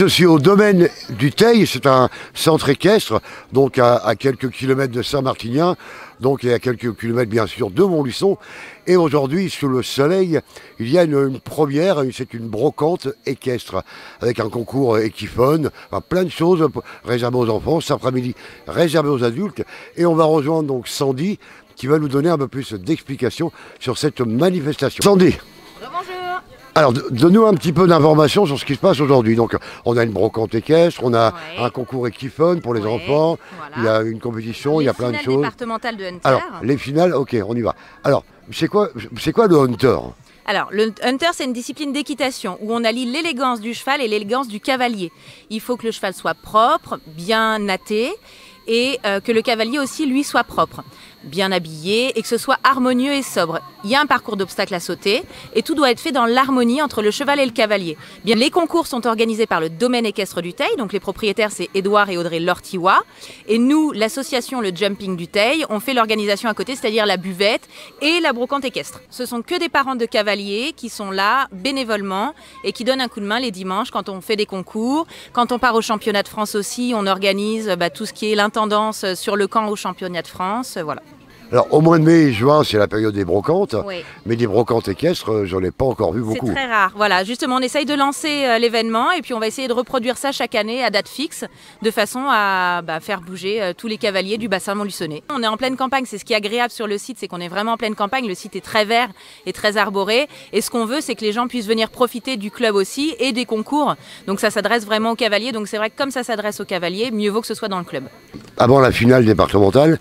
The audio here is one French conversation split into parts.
Je suis au domaine du Teil, c'est un centre équestre, donc à quelques kilomètres de Saint-Martinien, donc et à quelques kilomètres bien sûr de Montluçon. Et aujourd'hui, sous le soleil, il y a une première, c'est une brocante équestre, avec un concours équiphone, enfin, plein de choses réservées aux enfants, cet après-midi réservé aux adultes. Et on va rejoindre donc Sandy, qui va nous donner un peu plus d'explications sur cette manifestation. Sandy. Bonjour. Alors, donne-nous un petit peu d'informations sur ce qui se passe aujourd'hui. Donc, on a une brocante équestre, on a un concours équiphone pour les enfants, voilà. Il y a une compétition, il y a plein de choses. Départementales de Hunter. Alors, les finales, ok, on y va. Alors, c'est quoi le Hunter ? Alors, le Hunter, c'est une discipline d'équitation où on allie l'élégance du cheval et l'élégance du cavalier. Il faut que le cheval soit propre, bien natté, et que le cavalier aussi, lui, soit propre, bien habillé et que ce soit harmonieux et sobre. Il y a un parcours d'obstacles à sauter et tout doit être fait dans l'harmonie entre le cheval et le cavalier. Bien, les concours sont organisés par le domaine équestre du Teil, donc les propriétaires c'est Édouard et Audrey Lortiwa. Et nous, l'association Le Jumping du Teil, on fait l'organisation à côté, c'est-à-dire la buvette et la brocante équestre. Ce sont que des parents de cavaliers qui sont là bénévolement et qui donnent un coup de main les dimanches quand on fait des concours. Quand on part au championnat de France aussi, on organise tout ce qui est l'intendance sur le camp au championnat de France, voilà. Alors, au mois de mai et juin, c'est la période des brocantes, oui. Mais des brocantes équestres, j'en ai pas encore vu beaucoup. C'est très rare. Voilà, justement, on essaye de lancer l'événement et puis on va essayer de reproduire ça chaque année à date fixe, de façon à faire bouger tous les cavaliers du bassin montluçonnais. On est en pleine campagne, c'est ce qui est agréable sur le site, c'est qu'on est vraiment en pleine campagne. Le site est très vert et très arboré. Et ce qu'on veut, c'est que les gens puissent venir profiter du club aussi et des concours. Donc ça s'adresse vraiment aux cavaliers. Donc c'est vrai que comme ça s'adresse aux cavaliers, mieux vaut que ce soit dans le club. Avant la finale départementale,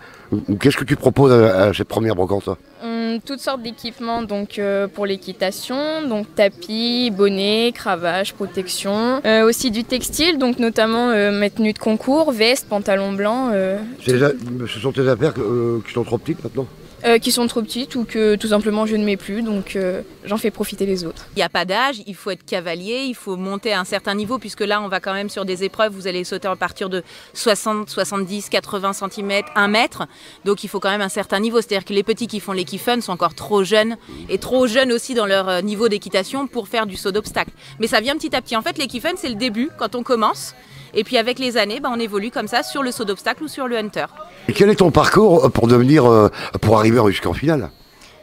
qu'est-ce que tu proposes à cette première brocante ? Toutes sortes d'équipements donc pour l'équitation, donc tapis, bonnets, cravache, protection. Aussi du textile, donc notamment mes tenues de concours, veste, pantalon blanc. Ce sont tes affaires qui sont trop petites maintenant ? Qui sont trop petites ou que tout simplement je ne mets plus, donc j'en fais profiter les autres. Il n'y a pas d'âge, il faut être cavalier, il faut monter à un certain niveau, puisque là on va quand même sur des épreuves, vous allez sauter à partir de 60, 70, 80 cm, 1 mètre, donc il faut quand même un certain niveau, c'est-à-dire que les petits qui font l'équifun sont encore trop jeunes, et trop jeunes aussi dans leur niveau d'équitation pour faire du saut d'obstacle. Mais ça vient petit à petit, en fait l'équifun c'est le début, quand on commence. Et puis avec les années, on évolue comme ça sur le saut d'obstacle ou sur le Hunter. Et quel est ton parcours pour arriver jusqu'en finale ?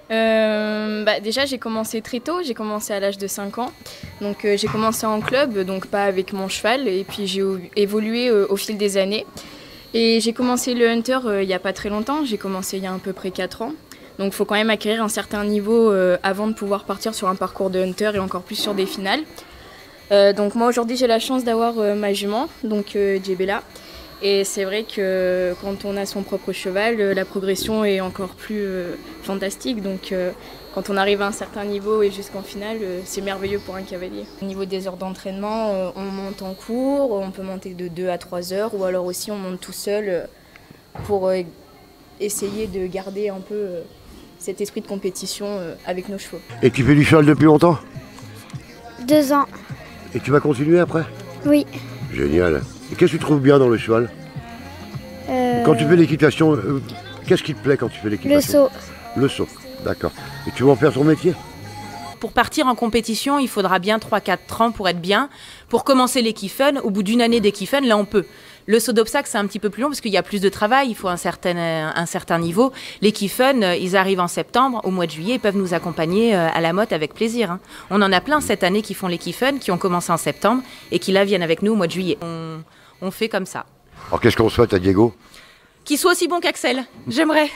Déjà j'ai commencé très tôt, j'ai commencé à l'âge de 5 ans. Donc j'ai commencé en club, donc pas avec mon cheval, et puis j'ai évolué au fil des années. Et j'ai commencé le Hunter il n'y a pas très longtemps, j'ai commencé il y a à peu près 4 ans. Donc il faut quand même acquérir un certain niveau avant de pouvoir partir sur un parcours de Hunter et encore plus sur des finales. Donc moi aujourd'hui j'ai la chance d'avoir ma jument, donc Djebella. Et c'est vrai que quand on a son propre cheval, la progression est encore plus fantastique. Donc quand on arrive à un certain niveau et jusqu'en finale, c'est merveilleux pour un cavalier. Au niveau des heures d'entraînement, on monte en cours, on peut monter de 2 à 3 heures, ou alors aussi on monte tout seul pour essayer de garder un peu cet esprit de compétition avec nos chevaux. Et tu fais du cheval depuis longtemps ? 2 ans. Et tu vas continuer après ? Oui. Génial. Et qu'est-ce que tu trouves bien dans le cheval ? Quand tu fais l'équitation, qu'est-ce qui te plaît quand tu fais l'équitation ? Le saut. Le saut, d'accord. Et tu veux en faire ton métier ? Pour partir en compétition, il faudra bien 3-4 ans pour être bien. Pour commencer l'équifun, au bout d'une année d'équifun, là on peut. Le saut d'obstacle, c'est un petit peu plus long parce qu'il y a plus de travail, il faut un certain niveau. L'équifun, ils arrivent en septembre, au mois de juillet, ils peuvent nous accompagner à la motte avec plaisir. On en a plein cette année qui font l'équifun, qui ont commencé en septembre et qui là viennent avec nous au mois de juillet. On fait comme ça. Alors qu'est-ce qu'on souhaite à Diego ? Qu'il soit aussi bon qu'Axel, j'aimerais.